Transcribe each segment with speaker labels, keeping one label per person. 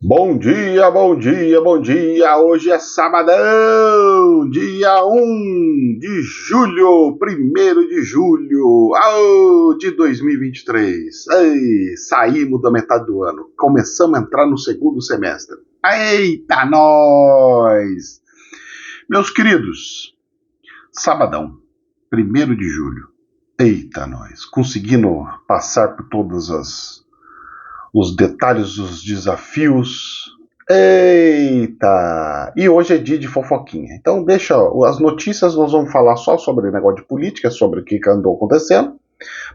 Speaker 1: Bom dia, bom dia, bom dia! Hoje é sabadão, dia 1 de julho, de 2023. Ei, saímos da metade do ano, começamos a entrar no segundo semestre. Eita, nós! Meus queridos, sabadão, 1 de julho. Eita, nós! Conseguindo passar por todas os detalhes dos desafios. Eita! E hoje é dia de fofoquinha. Então deixa as notícias, nós vamos falar só sobre o negócio de política, sobre o que andou acontecendo,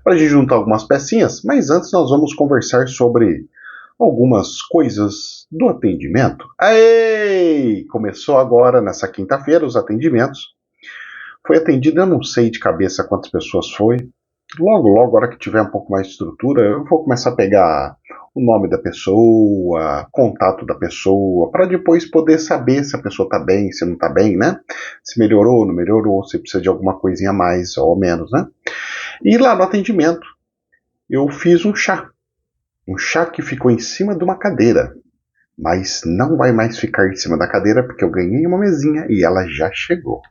Speaker 1: para a gente juntar algumas pecinhas, mas antes nós vamos conversar sobre algumas coisas do atendimento. Ei! Começou agora, nessa quinta-feira, os atendimentos. Foi atendido, eu não sei de cabeça quantas pessoas foi. Logo, a hora que tiver um pouco mais de estrutura, eu vou começar a pegar o nome da pessoa, contato da pessoa, para depois poder saber se a pessoa está bem, se não está bem, né? Se melhorou, não melhorou, se precisa de alguma coisinha a mais ou menos, né? E lá no atendimento, eu fiz um chá que ficou em cima de uma cadeira, mas não vai mais ficar em cima da cadeira porque eu ganhei uma mesinha e ela já chegou.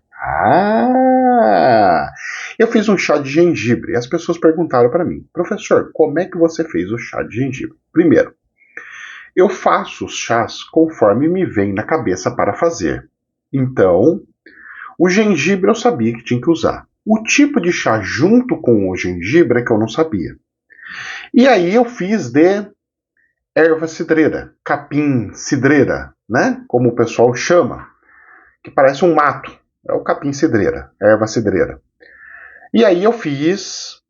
Speaker 1: Eu fiz um chá de gengibre e as pessoas perguntaram para mim, professor, como é que você fez o chá de gengibre? Primeiro, eu faço os chás conforme me vem na cabeça para fazer. Então, o gengibre eu sabia que tinha que usar. O tipo de chá junto com o gengibre é que eu não sabia. E aí eu fiz de erva cidreira, capim cidreira, né? Como o pessoal chama, que parece um mato. É o capim cidreira, erva cidreira. E aí eu fiz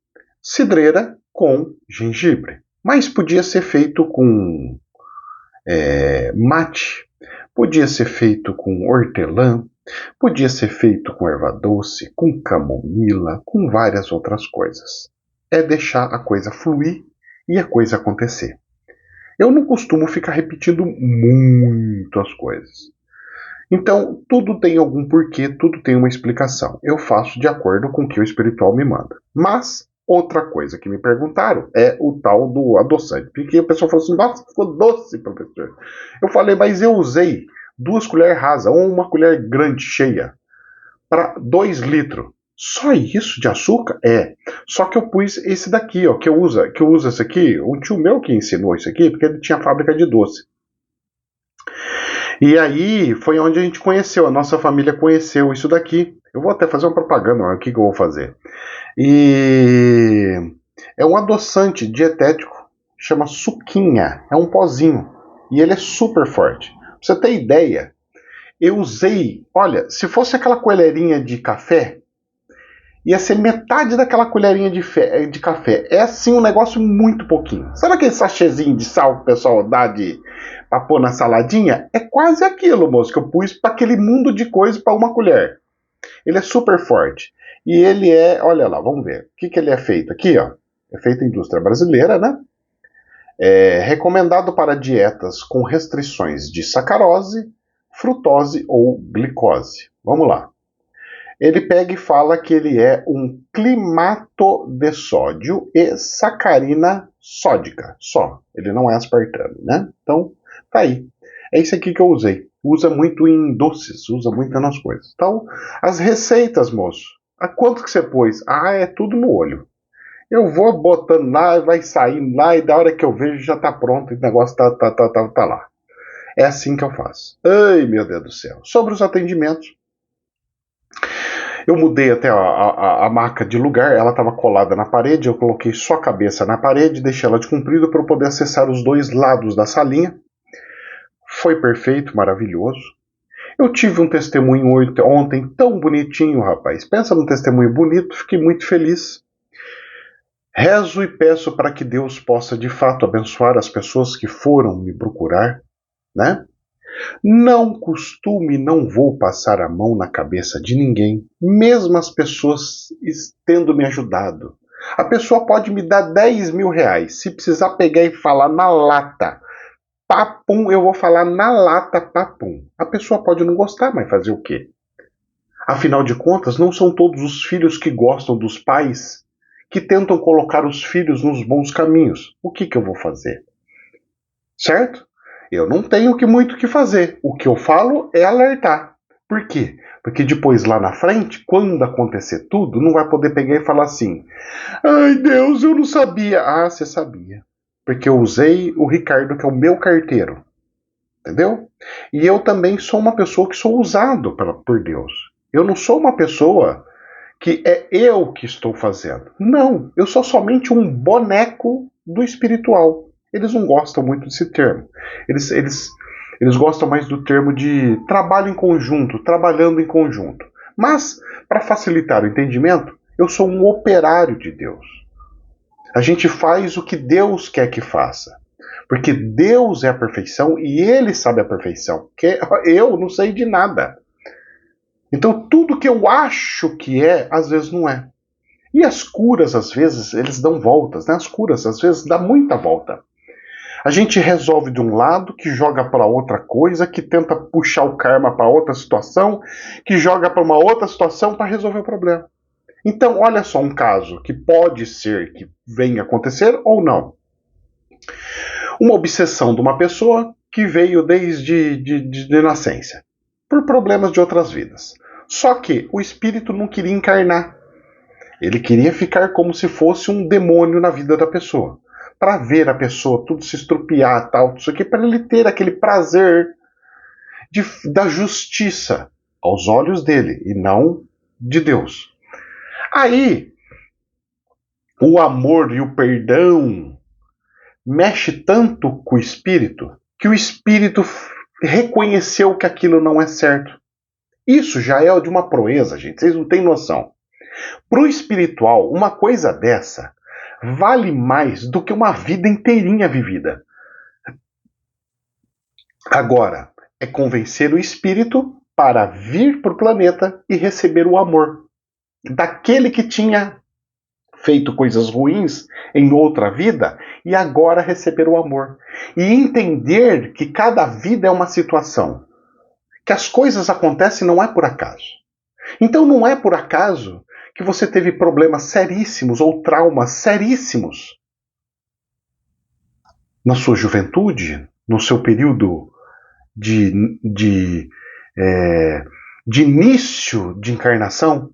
Speaker 1: cidreira com gengibre. Mas podia ser feito com mate, podia ser feito com hortelã, podia ser feito com erva doce, com camomila, com várias outras coisas. É deixar a coisa fluir e a coisa acontecer. Eu não costumo ficar repetindo muito as coisas. Então, tudo tem algum porquê, tudo tem uma explicação. Eu faço de acordo com o que o espiritual me manda. Mas, outra coisa que me perguntaram é o tal do adoçante. Porque o pessoal falou assim, nossa, ficou doce, professor. Eu falei, mas eu usei 2 colheres rasas, ou uma colher grande, cheia, para 2 litros. Só isso de açúcar? É. Só que eu pus esse daqui, ó, que eu uso esse aqui, um tio meu que ensinou isso aqui, porque ele tinha fábrica de doce. E aí foi onde a gente conheceu, a nossa família conheceu isso daqui. Eu vou até fazer uma propaganda, o que eu vou fazer. E é um adoçante dietético, chama suquinha, é um pozinho. E ele é super forte. Pra você ter ideia, eu usei, olha, se fosse aquela colherinha de café, ia ser metade daquela colherinha de café. É assim um negócio muito pouquinho. Sabe aquele sachêzinho de sal que o pessoal dá pra pôr na saladinha? É quase aquilo, moço, que eu pus para aquele mundo de coisa para uma colher. Ele é super forte. E ele é, olha lá, vamos ver. O que ele é feito aqui, ó? É feito em indústria brasileira, né? É recomendado para dietas com restrições de sacarose, frutose ou glicose. Vamos lá. Ele pega e fala que ele é um climato de sódio e sacarina sódica, só. Ele não é aspartame, né? Então, tá aí. É isso aqui que eu usei. Usa muito em doces, usa muito nas coisas. Então, as receitas, moço. A quanto que você pôs? Ah, é tudo no olho. Eu vou botando lá, vai saindo lá, e da hora que eu vejo já tá pronto, e o negócio tá lá. É assim que eu faço. Ai, meu Deus do céu. Sobre os atendimentos, eu mudei até a maca de lugar, ela estava colada na parede, eu coloquei só a cabeça na parede, deixei ela de comprido para eu poder acessar os 2 lados da salinha. Foi perfeito, maravilhoso. Eu tive um testemunho ontem tão bonitinho, rapaz. Pensa num testemunho bonito, fiquei muito feliz. Rezo e peço para que Deus possa de fato abençoar as pessoas que foram me procurar, né? Não costume, não vou passar a mão na cabeça de ninguém, mesmo as pessoas tendo me ajudado. A pessoa pode me dar 10 mil reais, se precisar pegar e falar na lata, papum, eu vou falar na lata, papum. A pessoa pode não gostar, mas fazer o quê? Afinal de contas, não são todos os filhos que gostam dos pais que tentam colocar os filhos nos bons caminhos. O que eu vou fazer? Certo? eu não tenho muito o que fazer. O que eu falo é alertar. Por quê? Porque depois, lá na frente, quando acontecer tudo, não vai poder pegar e falar assim: ai, Deus, eu não sabia. Ah, você sabia. Porque eu usei o Ricardo, que é o meu carteiro. Entendeu? E eu também sou uma pessoa que sou usado por Deus. Eu não sou uma pessoa que é eu que estou fazendo. Não, eu sou somente um boneco do espiritual. Eles não gostam muito desse termo. Eles gostam mais do termo de trabalho em conjunto, trabalhando em conjunto. Mas, para facilitar o entendimento, eu sou um operário de Deus. A gente faz o que Deus quer que faça. Porque Deus é a perfeição e Ele sabe a perfeição. Que eu não sei de nada. Então tudo que eu acho que é, às vezes não é. E as curas, às vezes, eles dão voltas, né? As curas, às vezes, dão muita volta. A gente resolve de um lado, que joga para outra coisa, que tenta puxar o karma para outra situação, que joga para uma outra situação para resolver o problema. Então, olha só um caso que pode ser que venha acontecer ou não. Uma obsessão de uma pessoa que veio desde de nascença, por problemas de outras vidas. Só que o espírito não queria encarnar. Ele queria ficar como se fosse um demônio na vida da pessoa. Para ver a pessoa tudo se estrupiar, tal, isso aqui, para ele ter aquele prazer da justiça aos olhos dele e não de Deus. Aí, o amor e o perdão mexe tanto com o espírito que o espírito reconheceu que aquilo não é certo. Isso já é de uma proeza, gente. Vocês não têm noção. Para o espiritual, uma coisa dessa vale mais do que uma vida inteirinha vivida. Agora, é convencer o espírito para vir para o planeta e receber o amor daquele que tinha feito coisas ruins em outra vida e agora receber o amor. E entender que cada vida é uma situação. Que as coisas acontecem não é por acaso. Então não é por acaso que você teve problemas seríssimos ou traumas seríssimos na sua juventude, no seu período de início de encarnação.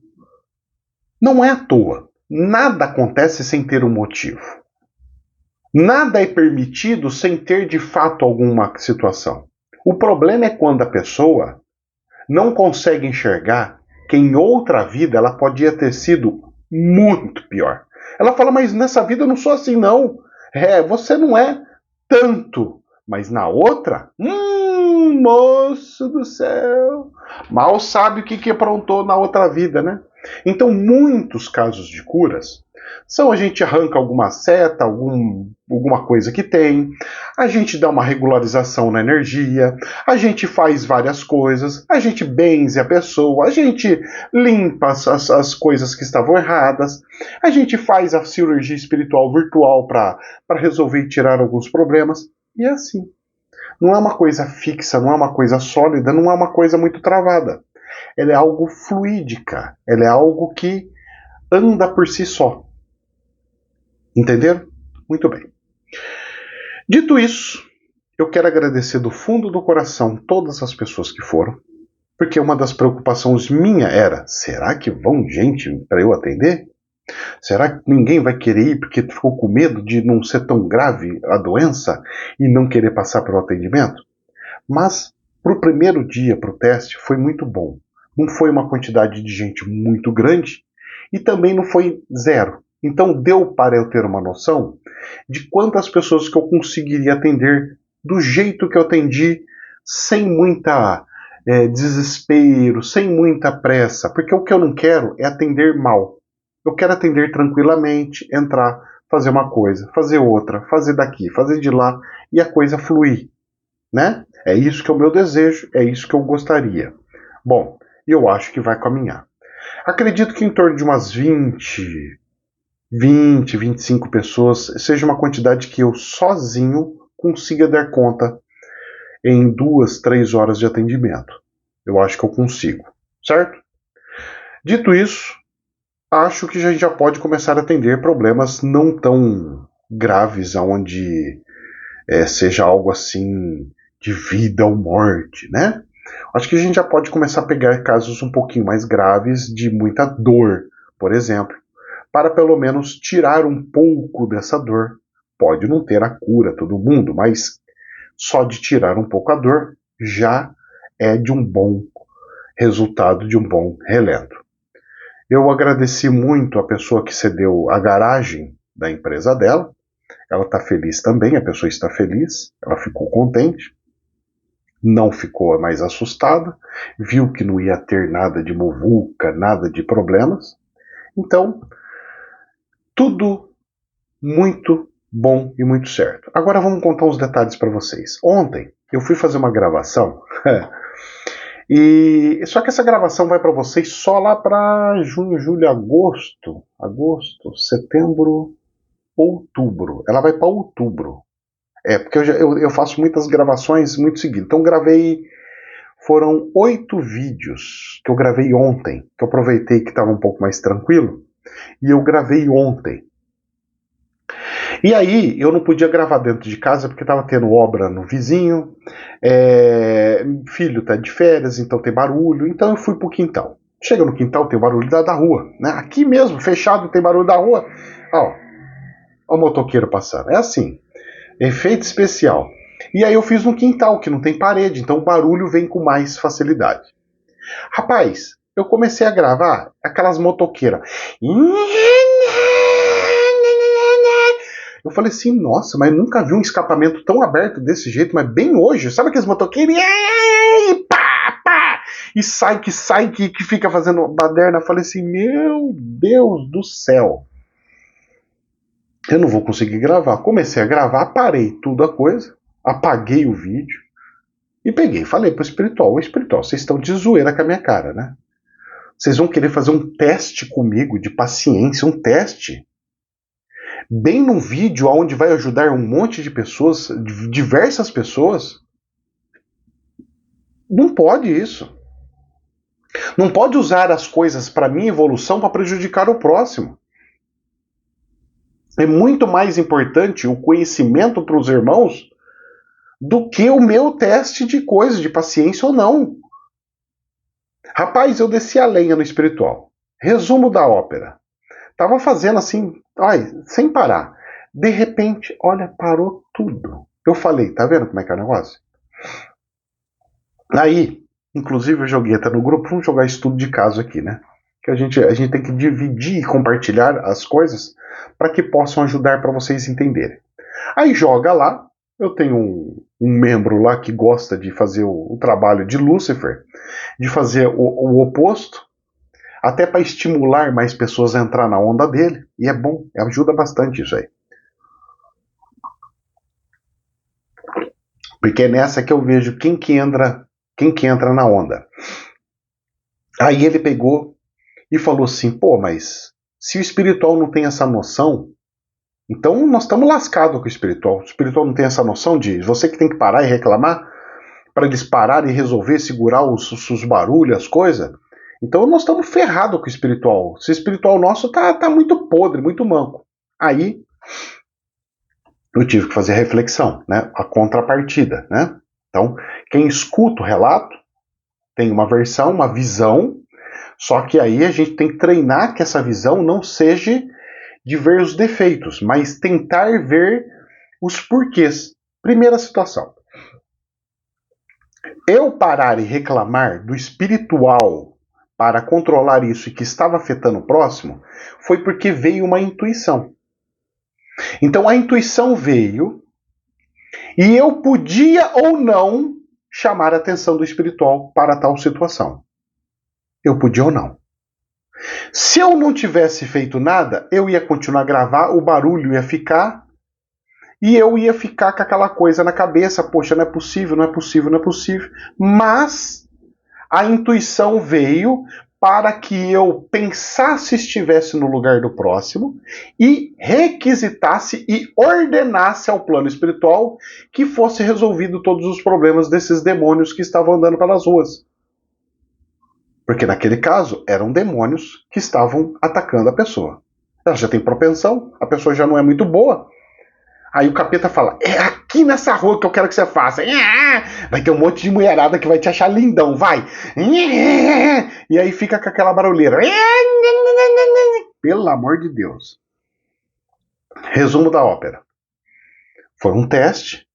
Speaker 1: Não é à toa. Nada acontece sem ter um motivo. Nada é permitido sem ter de fato alguma situação. O problema é quando a pessoa não consegue enxergar que em outra vida ela podia ter sido muito pior. Ela fala, mas nessa vida eu não sou assim não. Você não é tanto. Mas na outra, moço do céu, mal sabe o que aprontou na outra vida, né? Então, muitos casos de curas são a gente arranca alguma seta, alguma coisa que tem, a gente dá uma regularização na energia, a gente faz várias coisas, a gente benze a pessoa, a gente limpa as coisas que estavam erradas, a gente faz a cirurgia espiritual virtual para resolver e tirar alguns problemas, e é assim. Não é uma coisa fixa, não é uma coisa sólida, não é uma coisa muito travada. Ela é algo fluídica, ela é algo que anda por si só. Entenderam? Muito bem. Dito isso, eu quero agradecer do fundo do coração todas as pessoas que foram, porque uma das preocupações minha era, será que vão gente para eu atender? Será que ninguém vai querer ir porque ficou com medo de não ser tão grave a doença e não querer passar pelo atendimento? Mas, para o primeiro dia, para o teste, foi muito bom. Não foi uma quantidade de gente muito grande e também não foi zero. Então deu para eu ter uma noção de quantas pessoas que eu conseguiria atender do jeito que eu atendi, sem muita desespero, sem muita pressa, porque o que eu não quero é atender mal. Eu quero atender tranquilamente, entrar, fazer uma coisa, fazer outra, fazer daqui, fazer de lá e a coisa fluir, né? É isso que é o meu desejo, é isso que eu gostaria. Bom, eu acho que vai caminhar. Acredito que em torno de umas 20, 25 pessoas seja uma quantidade que eu sozinho consiga dar conta em 2, 3 horas de atendimento. Eu acho que eu consigo, certo? Dito isso, acho que a gente já pode começar a atender problemas não tão graves, onde seja algo assim de vida ou morte, né? Acho que a gente já pode começar a pegar casos um pouquinho mais graves de muita dor, por exemplo, para pelo menos tirar um pouco dessa dor. Pode não ter a cura todo mundo, mas só de tirar um pouco a dor já é de um bom resultado, de um bom relento. Eu agradeci muito a pessoa que cedeu a garagem da empresa dela. Ela está feliz também, a pessoa está feliz, ela ficou contente, não ficou mais assustada, viu que não ia ter nada de muvuca, nada de problemas. Então, tudo muito bom e muito certo. Agora vamos contar uns detalhes para vocês. Ontem eu fui fazer uma gravação e só que essa gravação vai para vocês só lá para junho, julho, agosto, setembro, outubro. Ela vai para outubro. Porque eu faço muitas gravações muito seguidas. Então foram 8 vídeos que eu gravei ontem, que eu aproveitei que estava um pouco mais tranquilo, e eu gravei ontem. E aí eu não podia gravar dentro de casa porque estava tendo obra no vizinho, filho tá de férias, então tem barulho, então eu fui pro quintal. Chega no quintal, tem barulho da rua, né? Aqui mesmo, fechado, tem barulho da rua. Ó o motoqueiro passando. É assim, efeito especial. E aí eu fiz no quintal, que não tem parede, então o barulho vem com mais facilidade. Rapaz, eu comecei a gravar aquelas motoqueiras. Eu falei assim, nossa, mas eu nunca vi um escapamento tão aberto desse jeito, mas bem hoje. Sabe aqueles motoqueiros? E pá, pá, e sai, que fica fazendo baderna. Eu falei assim, meu Deus do céu. Eu não vou conseguir gravar. Comecei a gravar, parei tudo a coisa, apaguei o vídeo e peguei. Falei pro espiritual, o espiritual, vocês estão de zoeira com a minha cara, né? Vocês vão querer fazer um teste comigo de paciência, um teste? Bem num vídeo onde vai ajudar um monte de pessoas, diversas pessoas? Não pode isso. Não pode usar as coisas para minha evolução para prejudicar o próximo. É muito mais importante o conhecimento para os irmãos do que o meu teste de coisa, de paciência ou não. Rapaz, eu desci a lenha no espiritual. Resumo da ópera. Tava fazendo assim, sem parar. De repente, olha, parou tudo. Eu falei, tá vendo como é que é o negócio? Aí, inclusive eu joguei até no grupo, vamos jogar estudo de caso aqui, né? Que a gente tem que dividir e compartilhar as coisas para que possam ajudar para vocês entenderem. Aí joga lá, eu tenho um membro lá que gosta de fazer o trabalho de Lúcifer, de fazer o oposto, até para estimular mais pessoas a entrar na onda dele, e é bom, ajuda bastante isso aí. Porque é nessa que eu vejo quem que entra na onda. Aí ele pegou e falou assim, pô, mas se o espiritual não tem essa noção, então nós estamos lascados com o espiritual. O espiritual não tem essa noção de você que tem que parar e reclamar para eles pararem e resolver, segurar os barulhos, as coisas. Então nós estamos ferrados com o espiritual. Se o espiritual nosso tá muito podre, muito manco. Aí eu tive que fazer a reflexão, né? A contrapartida, né? Então, quem escuta o relato tem uma versão, uma visão, só que aí a gente tem que treinar que essa visão não seja de ver os defeitos, mas tentar ver os porquês. Primeira situação. Eu parar e reclamar do espiritual para controlar isso e que estava afetando o próximo, foi porque veio uma intuição. Então a intuição veio e eu podia ou não chamar a atenção do espiritual para tal situação. Eu podia ou não. Se eu não tivesse feito nada, eu ia continuar a gravar, o barulho ia ficar e eu ia ficar com aquela coisa na cabeça, poxa, não é possível, não é possível, não é possível. Mas a intuição veio para que eu pensasse, estivesse no lugar do próximo e requisitasse e ordenasse ao plano espiritual que fosse resolvido todos os problemas desses demônios que estavam andando pelas ruas. Porque naquele caso eram demônios que estavam atacando a pessoa. Ela já tem propensão, a pessoa já não é muito boa. Aí o capeta fala, é aqui nessa rua que eu quero que você faça. Vai ter um monte de mulherada que vai te achar lindão, vai. E aí fica com aquela barulheira. Pelo amor de Deus. Resumo da ópera. Foi um teste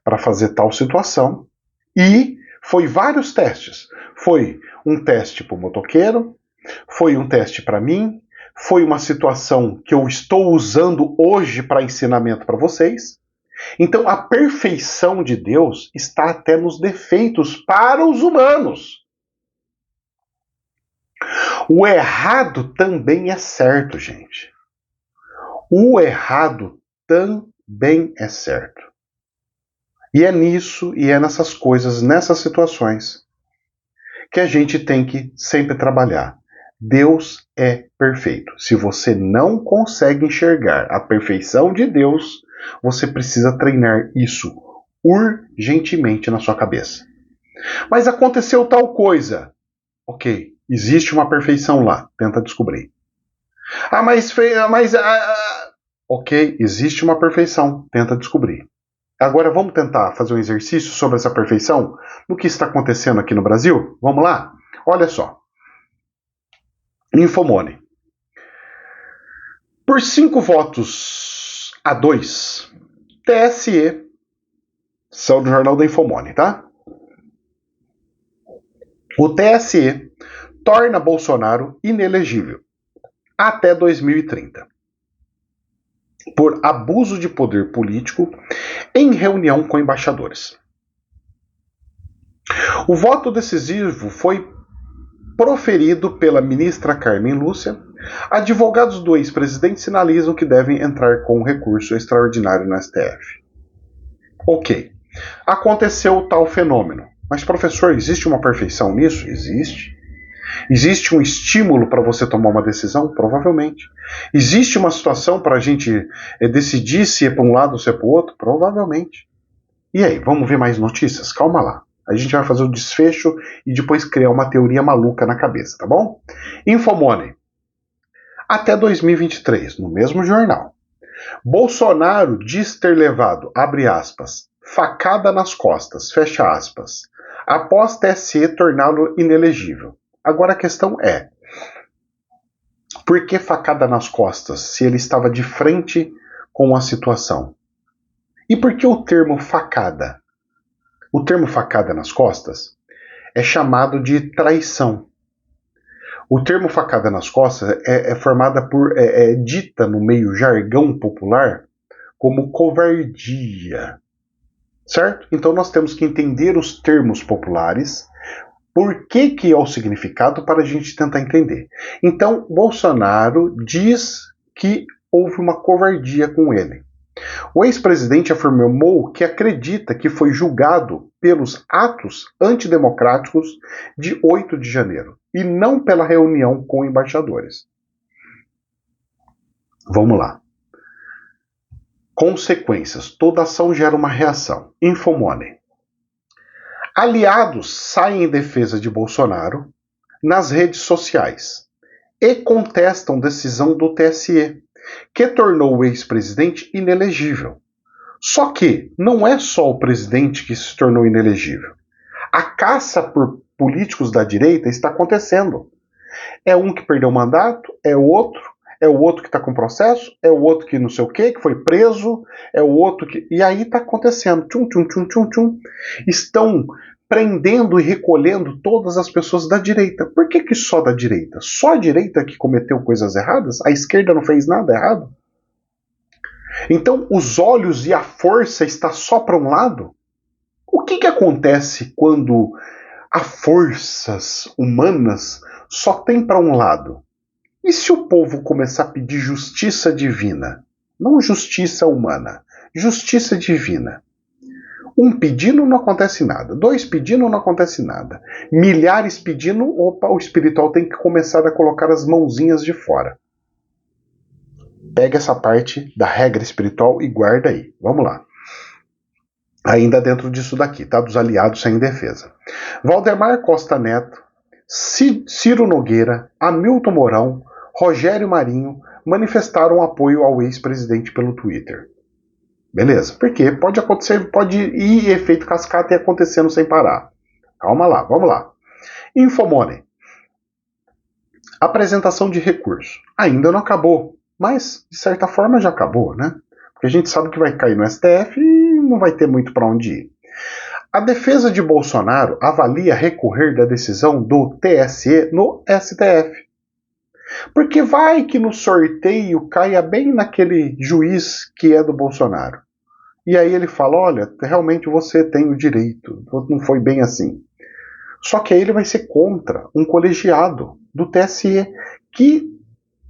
Speaker 1: para fazer tal situação e foi vários testes. Foi um teste para o motoqueiro, foi um teste para mim, foi uma situação que eu estou usando hoje para ensinamento para vocês. Então a perfeição de Deus está até nos defeitos para os humanos. O errado também é certo, gente. O errado também é certo. E é nisso, e é nessas coisas, nessas situações, que a gente tem que sempre trabalhar. Deus é perfeito. Se você não consegue enxergar a perfeição de Deus, você precisa treinar isso urgentemente na sua cabeça. Mas aconteceu tal coisa. Ok, existe uma perfeição lá. Tenta descobrir. Ok, existe uma perfeição. Tenta descobrir. Agora vamos tentar fazer um exercício sobre essa perfeição no que está acontecendo aqui no Brasil? Vamos lá? Olha só. Infomone. Por 5 votos a 2, TSE, são do Jornal da Infomone, tá? O TSE torna Bolsonaro inelegível até 2030 por abuso de poder político em reunião com embaixadores. O voto decisivo foi proferido pela ministra Carmen Lúcia. Advogados do ex-presidente sinalizam que devem entrar com um recurso extraordinário no STF. Ok. Aconteceu tal fenômeno. Mas, professor, existe uma perfeição nisso? Existe. Existe um estímulo para você tomar uma decisão? Provavelmente. Existe uma situação para a gente decidir se é para um lado ou se é para o outro? Provavelmente. E aí, vamos ver mais notícias? Calma lá. A gente vai fazer o desfecho e depois criar uma teoria maluca na cabeça, tá bom? Infomone. Até 2023, no mesmo jornal. Bolsonaro diz ter levado, abre aspas, facada nas costas, fecha aspas, após TSE torná-lo inelegível. Agora a questão é, por que facada nas costas se ele estava de frente com a situação? E por que o termo facada? O termo facada nas costas é chamado de traição. O termo facada nas costas é formada por, dita no meio jargão popular como covardia, certo? Então nós temos que entender os termos populares, por que é o significado para a gente tentar entender. Então Bolsonaro diz que houve uma covardia com ele. O ex-presidente afirmou que acredita que foi julgado pelos atos antidemocráticos de 8 de janeiro e não pela reunião com embaixadores. Vamos lá. Consequências. Toda ação gera uma reação. Infomone. Aliados saem em defesa de Bolsonaro nas redes sociais e contestam decisão do TSE, que tornou o ex-presidente inelegível. Só que não é só o presidente que se tornou inelegível. A caça por políticos da direita está acontecendo. É um que perdeu o mandato, é o outro que está com processo, é o outro que não sei o que foi preso, é o outro que... E aí está acontecendo. Tchum, tchum, tchum, tchum, tchum. Estão prendendo e recolhendo todas as pessoas da direita. Por que só da direita? Só a direita que cometeu coisas erradas? A esquerda não fez nada errado? Então os olhos e a força está só para um lado? O que acontece quando as forças humanas só tem para um lado? E se o povo começar a pedir justiça divina? Não justiça humana, justiça divina. Um pedindo, não acontece nada. 2 pedindo, não acontece nada. Milhares pedindo, opa, o espiritual tem que começar a colocar as mãozinhas de fora. Pega essa parte da regra espiritual e guarda aí. Vamos lá. Ainda dentro disso daqui, tá? Dos aliados sem defesa. Valdemar Costa Neto, Ciro Nogueira, Hamilton Mourão, Rogério Marinho manifestaram apoio ao ex-presidente pelo Twitter. Beleza, porque pode acontecer, pode ir efeito cascata e acontecendo sem parar. Calma lá, vamos lá. Infomoney. Apresentação de recurso. Ainda não acabou, mas de certa forma já acabou, né? Porque a gente sabe que vai cair no STF e não vai ter muito para onde ir. A defesa de Bolsonaro avalia recorrer da decisão do TSE no STF. Porque vai que no sorteio caia bem naquele juiz que é do Bolsonaro. E aí ele fala, olha, realmente você tem o direito, não foi bem assim. Só que aí ele vai ser contra um colegiado do TSE, que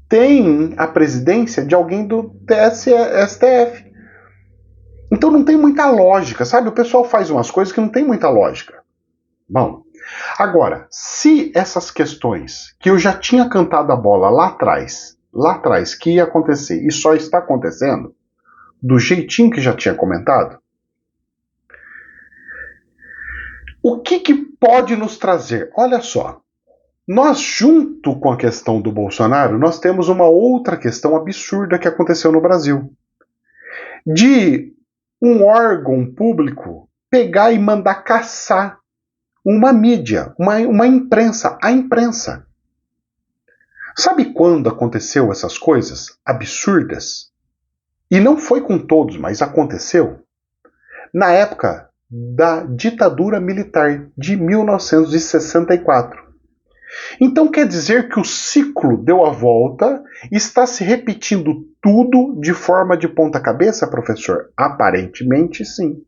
Speaker 1: tem a presidência de alguém do STF. Então não tem muita lógica, sabe? O pessoal faz umas coisas que não tem muita lógica. Bom, agora, se essas questões que eu já tinha cantado a bola lá atrás, que ia acontecer e só está acontecendo, do jeitinho que já tinha comentado, o que pode nos trazer? Olha só, nós, junto com a questão do Bolsonaro, nós temos uma outra questão absurda que aconteceu no Brasil. De um órgão público pegar e mandar caçar uma mídia, uma imprensa, a imprensa. Sabe quando aconteceu essas coisas absurdas? E não foi com todos, mas aconteceu. Na época da ditadura militar de 1964. Então quer dizer que o ciclo deu a volta e está se repetindo tudo de forma de ponta cabeça, professor? Aparentemente sim.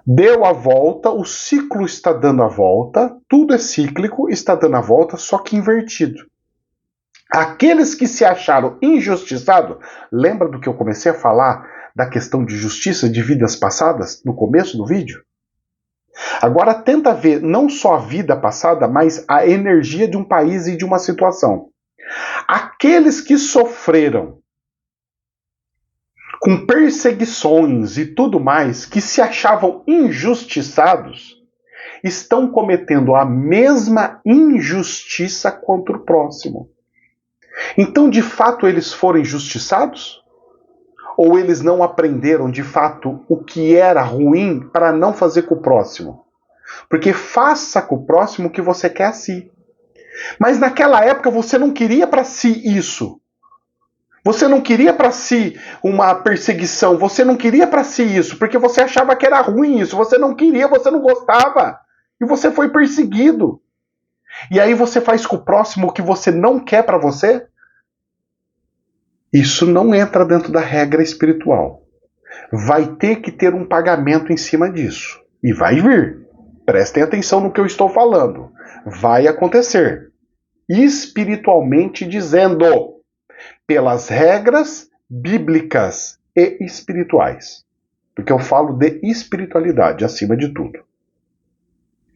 Speaker 1: Deu a volta, o ciclo está dando a volta, tudo é cíclico, está dando a volta, só que invertido. Aqueles que se acharam injustiçados, lembra do que eu comecei a falar da questão de justiça de vidas passadas no começo do vídeo? Agora tenta ver não só a vida passada, mas a energia de um país e de uma situação. Aqueles que sofreram com perseguições e tudo mais, que se achavam injustiçados, estão cometendo a mesma injustiça contra o próximo. Então, de fato, eles foram injustiçados? Ou eles não aprenderam, de fato, o que era ruim para não fazer com o próximo? Porque faça com o próximo o que você quer a si. Mas naquela época você não queria para si isso. Você não queria para si uma perseguição. Você não queria para si isso, porque você achava que era ruim isso. Você não queria, você não gostava. E você foi perseguido. E aí você faz com o próximo o que você não quer para você? Isso não entra dentro da regra espiritual. Vai ter que ter um pagamento em cima disso. E vai vir. Prestem atenção no que eu estou falando. Vai acontecer. Espiritualmente dizendo. Pelas regras bíblicas e espirituais. Porque eu falo de espiritualidade acima de tudo.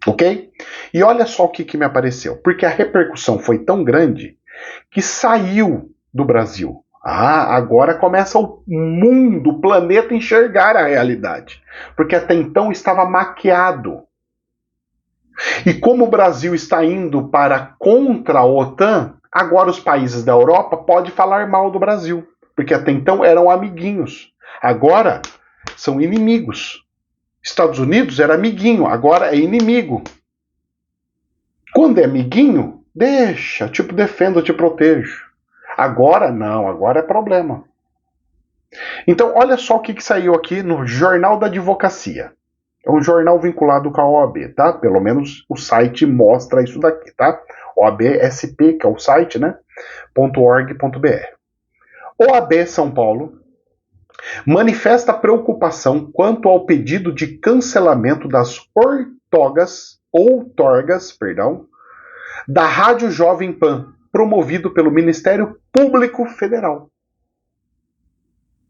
Speaker 1: Ok? E olha só o que me apareceu. Porque a repercussão foi tão grande que saiu do Brasil. Agora começa o mundo, o planeta enxergar a realidade. Porque até então estava maquiado. E como o Brasil está indo para contra a OTAN, agora os países da Europa podem falar mal do Brasil. Porque até então eram amiguinhos. Agora são inimigos. Estados Unidos era amiguinho, agora é inimigo. Quando é amiguinho, deixa, tipo, defendo, te protejo. Agora não, agora é problema. Então, olha só o que saiu aqui no Jornal da Advocacia. É um jornal vinculado com a OAB, tá? Pelo menos o site mostra isso daqui, tá? OABSP, que é o site, né? .org.br. OAB São Paulo manifesta preocupação quanto ao pedido de cancelamento das outorgas, da Rádio Jovem Pan, promovido pelo Ministério Público Federal.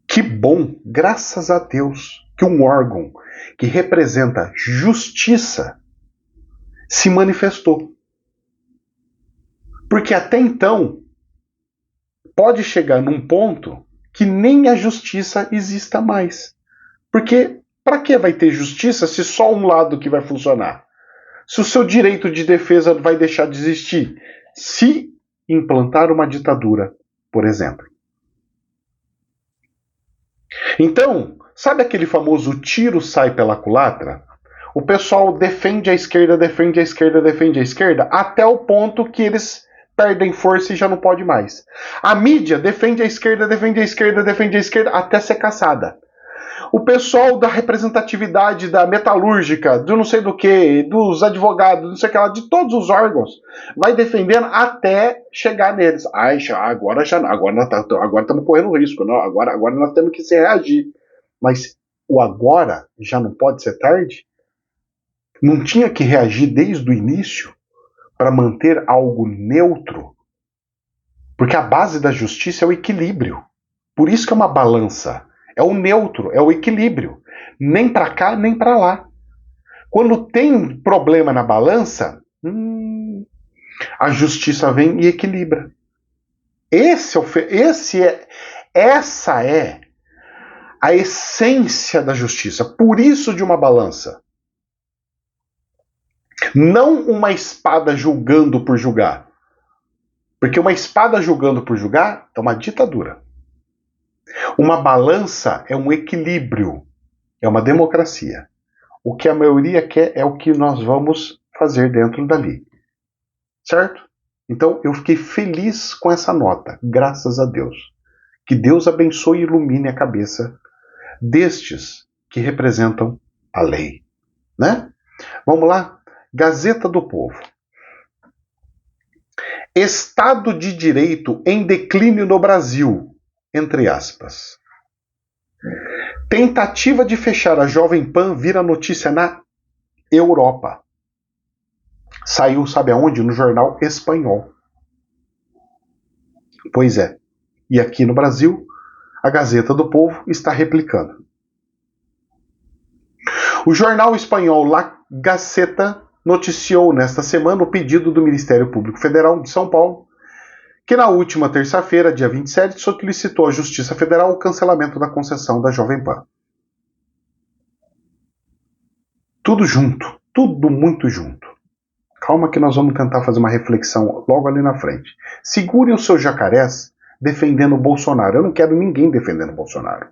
Speaker 1: Que bom, graças a Deus, que um órgão que representa justiça se manifestou. Porque até então pode chegar num ponto que nem a justiça exista mais. Porque para que vai ter justiça se só um lado que vai funcionar? Se o seu direito de defesa vai deixar de existir? Se implantar uma ditadura, por exemplo. Então, sabe aquele famoso tiro sai pela culatra? O pessoal defende a esquerda, defende a esquerda, defende a esquerda, até o ponto que eles perdem força e já não pode mais. A mídia defende a esquerda, defende a esquerda, defende a esquerda, até ser caçada. O pessoal da representatividade da metalúrgica, do não sei do que, dos advogados, não sei o que lá, de todos os órgãos, vai defendendo até chegar neles. Ai, agora estamos correndo risco, não, agora nós temos que se reagir. Mas o agora já não pode ser tarde? Não tinha que reagir desde o início para manter algo neutro? Porque a base da justiça é o equilíbrio. Por isso que é uma balança. É o neutro, é o equilíbrio. Nem para cá, nem para lá. Quando tem problema na balança, a justiça vem e equilibra. Essa é a essência da justiça. Por isso de uma balança. Não uma espada julgando por julgar. Porque uma espada julgando por julgar é uma ditadura. Uma balança é um equilíbrio. É uma democracia. O que a maioria quer é o que nós vamos fazer dentro dali. Certo? Então eu fiquei feliz com essa nota, graças a Deus. Que Deus abençoe e ilumine a cabeça destes que representam a lei. Né? Vamos lá? Gazeta do Povo. Estado de Direito em declínio no Brasil, entre aspas. Tentativa de fechar a Jovem Pan vira notícia na Europa. Saiu, sabe aonde? No jornal espanhol. Pois é. E aqui no Brasil, a Gazeta do Povo está replicando. O jornal espanhol La Gaceta noticiou nesta semana o pedido do Ministério Público Federal de São Paulo, que na última terça-feira, dia 27, solicitou à Justiça Federal o cancelamento da concessão da Jovem Pan. Tudo junto, tudo muito junto. Calma que nós vamos tentar fazer uma reflexão logo ali na frente. Segurem os seus jacarés defendendo o Bolsonaro. Eu não quero ninguém defendendo o Bolsonaro.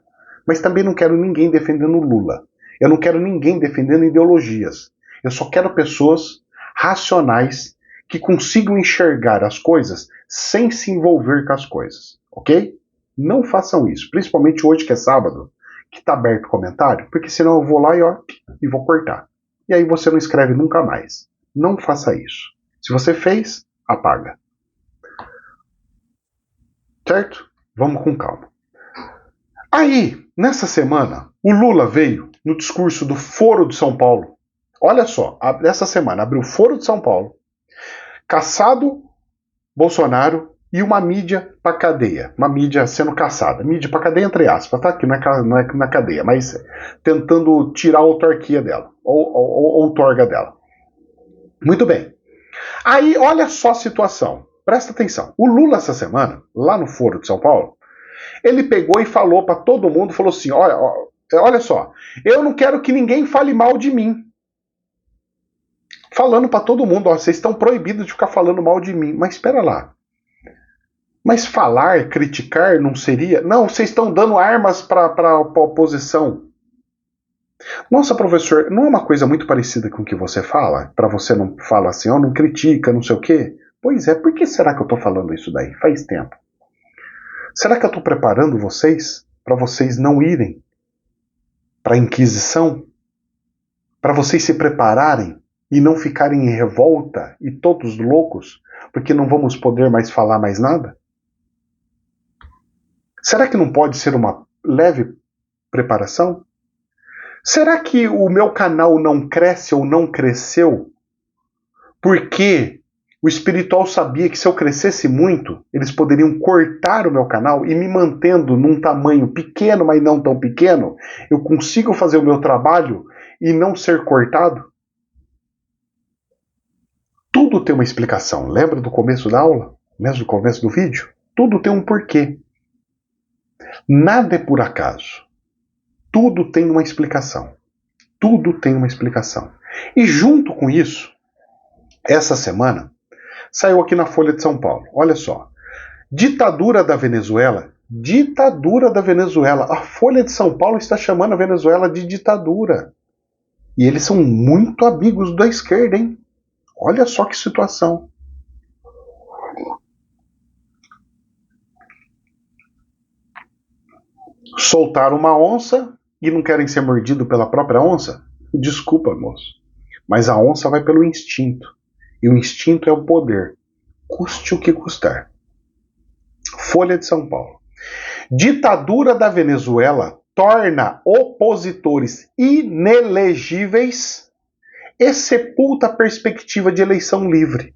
Speaker 1: Mas também não quero ninguém defendendo o Lula. Eu não quero ninguém defendendo ideologias. Eu só quero pessoas racionais que consigam enxergar as coisas sem se envolver com as coisas. Ok? Não façam isso. Principalmente hoje que é sábado, que está aberto o comentário, porque senão eu vou lá e vou cortar. E aí você não escreve nunca mais. Não faça isso. Se você fez, apaga. Certo? Vamos com calma. Aí, nessa semana, o Lula veio no discurso do Foro de São Paulo. Olha só, essa semana abriu o Foro de São Paulo, caçado Bolsonaro e uma mídia para cadeia. Uma mídia sendo caçada. Mídia para cadeia entre aspas, tá? Que não é na cadeia, mas tentando tirar a autarquia dela, ou outorga dela. Muito bem. Aí, olha só a situação. Presta atenção. O Lula, essa semana, lá no Foro de São Paulo, ele pegou e falou para todo mundo, falou assim, olha só, eu não quero que ninguém fale mal de mim. Falando para todo mundo, vocês estão proibidos de ficar falando mal de mim. Mas espera lá. Mas falar, criticar, não seria... Não, vocês estão dando armas para a oposição. Nossa, professor, não é uma coisa muito parecida com o que você fala? Para você não falar assim, não critica, não sei o quê? Pois é, por que será que eu estou falando isso daí? Faz tempo. Será que eu estou preparando vocês para vocês não irem para a Inquisição? Para vocês se prepararem e não ficarem em revolta e todos loucos, porque não vamos poder mais falar mais nada? Será que não pode ser uma leve preparação? Será que o meu canal não cresce ou não cresceu porque o espiritual sabia que se eu crescesse muito, eles poderiam cortar o meu canal e me mantendo num tamanho pequeno, mas não tão pequeno, eu consigo fazer o meu trabalho e não ser cortado? Tudo tem uma explicação. Lembra do começo da aula? Mesmo do começo do vídeo? Tudo tem um porquê. Nada é por acaso. Tudo tem uma explicação. Tudo tem uma explicação. E junto com isso, essa semana, saiu aqui na Folha de São Paulo. Olha só. Ditadura da Venezuela Ditadura da Venezuela. A Folha de São Paulo está chamando a Venezuela de ditadura. E eles são muito amigos da esquerda, hein? Olha só que situação. Soltaram uma onça e não querem ser mordidos pela própria onça? Desculpa, moço. Mas a onça vai pelo instinto. E o instinto é o poder. Custe o que custar. Folha de São Paulo. Ditadura da Venezuela torna opositores inelegíveis e sepulta a perspectiva de eleição livre.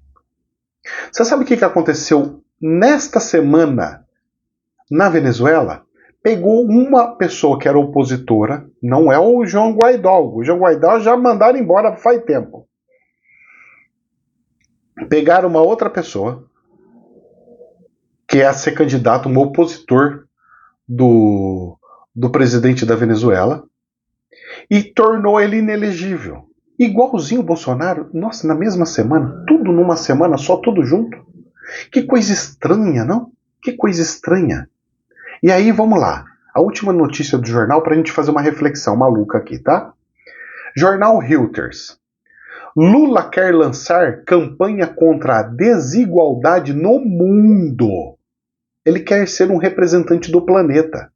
Speaker 1: Você sabe o que aconteceu nesta semana na Venezuela? Pegou uma pessoa que era opositora, não é o João Guaidó. O João Guaidó já mandaram embora faz tempo. Pegaram uma outra pessoa, que é a ser candidato, um opositor do presidente da Venezuela, e tornou ele inelegível. Igualzinho o Bolsonaro, nossa, na mesma semana, tudo numa semana só, tudo junto. Que coisa estranha, não? Que coisa estranha. E aí, vamos lá. A última notícia do jornal para a gente fazer uma reflexão maluca aqui, tá? Jornal Reuters. Lula quer lançar campanha contra a desigualdade no mundo. Ele quer ser um representante do planeta.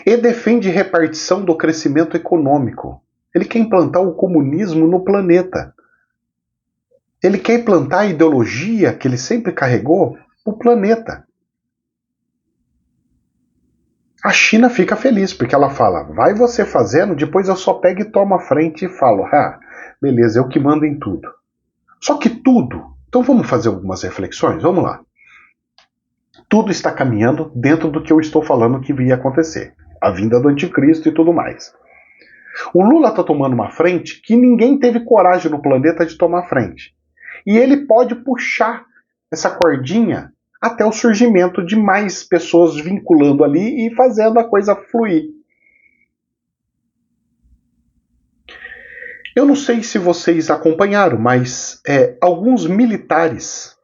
Speaker 1: E defende repartição do crescimento econômico. Ele quer implantar o comunismo no planeta. Ele quer implantar a ideologia que ele sempre carregou no planeta. A China fica feliz, porque ela fala, vai você fazendo, depois eu só pego e tomo a frente e falo, beleza, eu que mando em tudo. Só que tudo, então vamos fazer algumas reflexões, vamos lá. Tudo está caminhando dentro do que eu estou falando que ia acontecer. A vinda do anticristo e tudo mais. O Lula está tomando uma frente que ninguém teve coragem no planeta de tomar frente. E ele pode puxar essa cordinha até o surgimento de mais pessoas vinculando ali e fazendo a coisa fluir. Eu não sei se vocês acompanharam, mas alguns militares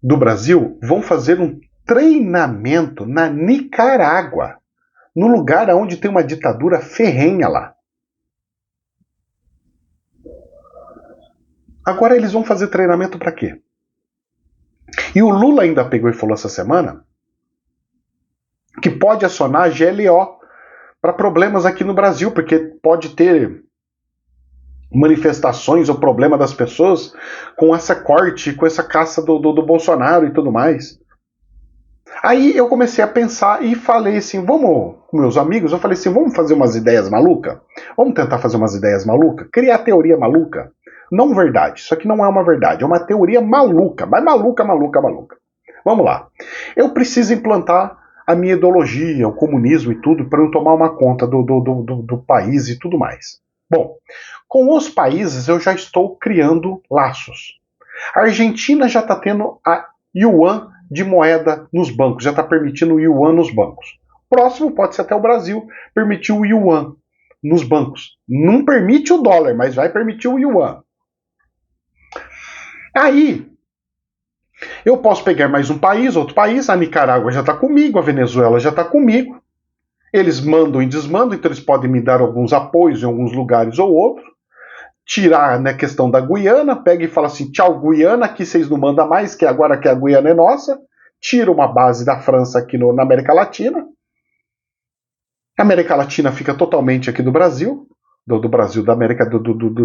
Speaker 1: do Brasil vão fazer um treinamento na Nicarágua, no lugar onde tem uma ditadura ferrenha lá. Agora eles vão fazer treinamento para quê? E o Lula ainda pegou e falou essa semana que pode acionar a GLO para problemas aqui no Brasil, porque pode ter manifestações ou problema das pessoas com essa corte, com essa caça do Bolsonaro e tudo mais. Aí eu comecei a pensar e falei assim, vamos, com meus amigos, eu falei assim, vamos fazer umas ideias malucas? Vamos tentar fazer umas ideias malucas? Criar teoria maluca? Não verdade, isso aqui não é uma verdade, é uma teoria maluca, mas maluca. Vamos lá. Eu preciso implantar a minha ideologia, o comunismo e tudo, para eu tomar uma conta do país e tudo mais. Bom, com os países eu já estou criando laços. A Argentina já está tendo a yuan de moeda nos bancos, já está permitindo o yuan nos bancos. Próximo pode ser até o Brasil permitir o yuan nos bancos. Não permite o dólar, mas vai permitir o yuan. Aí, eu posso pegar mais um país, outro país, a Nicarágua já está comigo, a Venezuela já está comigo. Eles mandam e desmandam, então eles podem me dar alguns apoios em alguns lugares ou outros. Tirar a questão da Guiana, pega e fala assim, tchau Guiana, aqui vocês não mandam mais, que agora que a Guiana é nossa. Tira uma base da França aqui na América Latina. A América Latina fica totalmente aqui do Brasil, do Brasil, da América,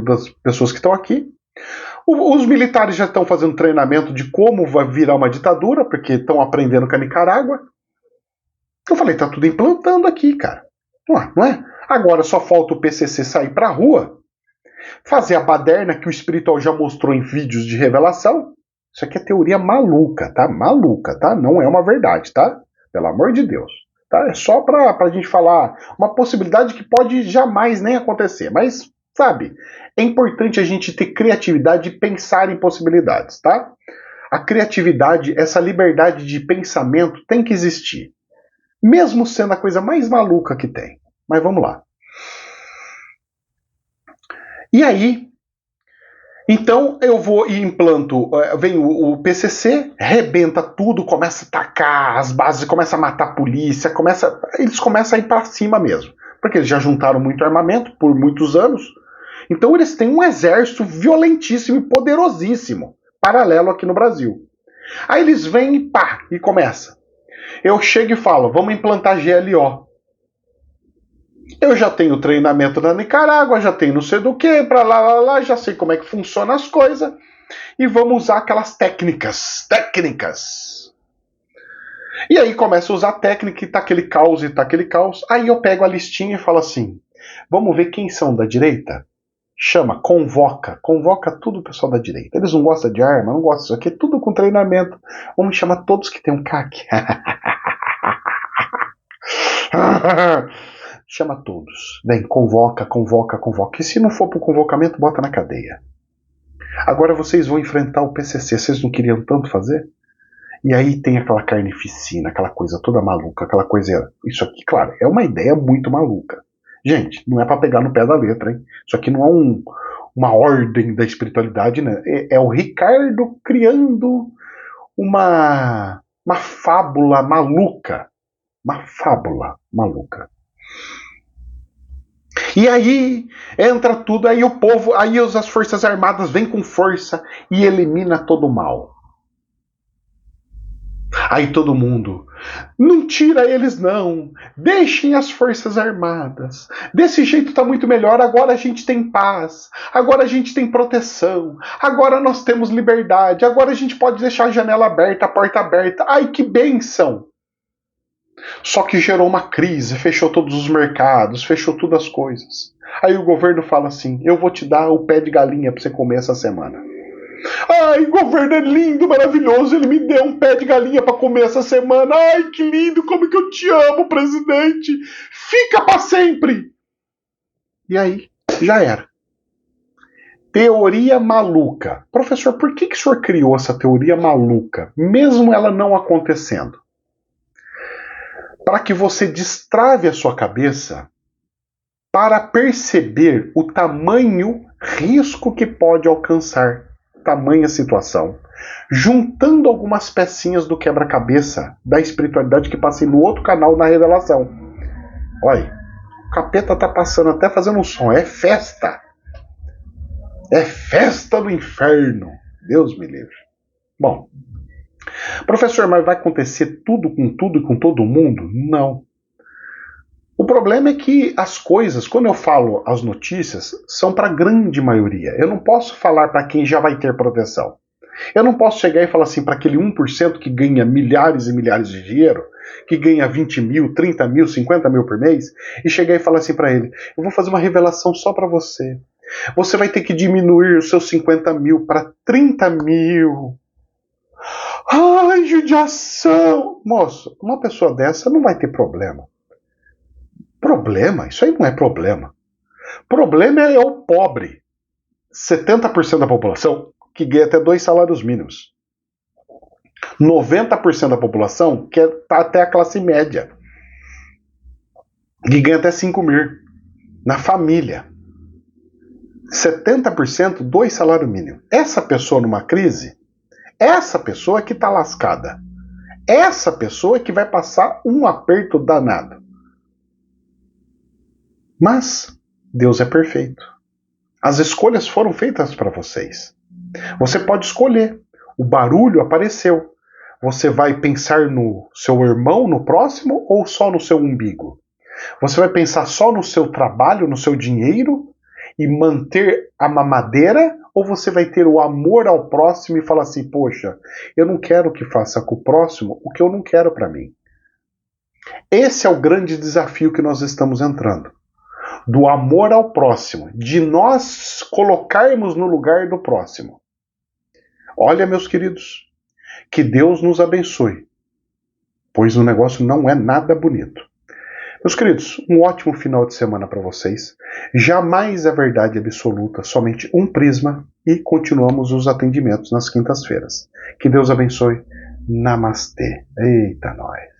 Speaker 1: das pessoas que estão aqui. Os militares já estão fazendo treinamento de como vai virar uma ditadura, porque estão aprendendo com a Nicarágua. Eu falei, tá tudo implantando aqui, cara. Não é? Agora só falta o PCC sair pra rua, fazer a baderna que o espiritual já mostrou em vídeos de revelação. Isso aqui é teoria maluca, tá? Maluca, tá? Não é uma verdade, tá? Pelo amor de Deus. Tá? É só pra gente falar uma possibilidade que pode jamais nem acontecer. Mas, sabe, é importante a gente ter criatividade e pensar em possibilidades, tá? A criatividade, essa liberdade de pensamento tem que existir. Mesmo sendo a coisa mais maluca que tem. Mas vamos lá. E aí, Então eu vou e implanto, vem o PCC, rebenta tudo, começa a atacar as bases, começa a matar a polícia, eles começam a ir para cima mesmo, porque eles já juntaram muito armamento por muitos anos. Então eles têm um exército violentíssimo e poderosíssimo, paralelo aqui no Brasil. Aí eles vêm e pá, e começa. Eu chego e falo, vamos implantar GLO. Eu já tenho treinamento na Nicarágua, já tenho não sei do que, pra lá, já sei como é que funciona as coisas. E vamos usar aquelas técnicas. E aí começa a usar técnica e tá aquele caos e tá aquele caos. Aí eu pego a listinha e falo assim, vamos ver quem são da direita? Chama, convoca tudo o pessoal da direita. Eles não gostam de arma, não gostam disso aqui, tudo com treinamento. Vamos chamar todos que tem um CAC. Chama todos. Vem, convoca. E se não for pro convocamento, bota na cadeia. Agora vocês vão enfrentar o PCC. Vocês não queriam tanto fazer? E aí tem aquela carnificina, aquela coisa toda maluca, aquela coisa... Isso aqui, claro, é uma ideia muito maluca. Gente, não é para pegar no pé da letra, hein? Isso aqui não é uma ordem da espiritualidade, né? É o Ricardo criando uma fábula maluca. Uma fábula maluca. E aí entra tudo, aí o povo, aí as Forças Armadas vêm com força e elimina todo o mal. Aí todo mundo, não tira eles não, deixem as Forças Armadas, desse jeito tá muito melhor, agora a gente tem paz, agora a gente tem proteção, agora nós temos liberdade, agora a gente pode deixar a janela aberta, a porta aberta, ai que bênção! Só que gerou uma crise, fechou todos os mercados, fechou todas as coisas. Aí o governo fala assim, eu vou te dar o pé de galinha pra você comer essa semana. Ai, o governo é lindo, maravilhoso, ele me deu um pé de galinha para comer essa semana. Ai, que lindo, como que eu te amo, presidente. Fica para sempre. E aí, já era. Teoria maluca. Professor, por que o senhor criou essa teoria maluca, mesmo ela não acontecendo? Para que você destrave a sua cabeça para perceber o tamanho risco que pode alcançar tamanha situação, juntando algumas pecinhas do quebra-cabeça da espiritualidade que passei no outro canal na revelação. Olha, o capeta tá passando até fazendo um som, é festa. É festa do inferno. Deus me livre. Bom, professor, mas vai acontecer tudo e com todo mundo? Não. O problema é que as coisas, quando eu falo as notícias, são para a grande maioria. Eu não posso falar para quem já vai ter proteção. Eu não posso chegar e falar assim para aquele 1% que ganha milhares e milhares de dinheiro, que ganha 20 mil, 30 mil, 50 mil por mês, e chegar e falar assim para ele, eu vou fazer uma revelação só para você. Você vai ter que diminuir os seus 50 mil para 30 mil. Ai, judiação! Moço, uma pessoa dessa não vai ter problema. Problema? Isso aí não é problema. Problema é o pobre. 70% da população que ganha até 2 salários mínimos. 90% da população que está até a classe média. Que ganha até 5 mil. Na família. 70% 2 salários mínimos. Essa pessoa numa crise, essa pessoa que está lascada. Essa pessoa que vai passar um aperto danado. Mas Deus é perfeito. As escolhas foram feitas para vocês. Você pode escolher. O barulho apareceu. Você vai pensar no seu irmão, no próximo, ou só no seu umbigo? Você vai pensar só no seu trabalho, no seu dinheiro e manter a mamadeira? Ou você vai ter o amor ao próximo e falar assim, poxa, eu não quero que faça com o próximo o que eu não quero para mim. Esse é o grande desafio que nós estamos entrando. Do amor ao próximo, de nós colocarmos no lugar do próximo. Olha, meus queridos, que Deus nos abençoe, pois o negócio não é nada bonito. Meus queridos, um ótimo final de semana para vocês. Jamais é verdade absoluta, somente um prisma, e continuamos os atendimentos nas quintas-feiras. Que Deus abençoe. Namastê. Eita, nós.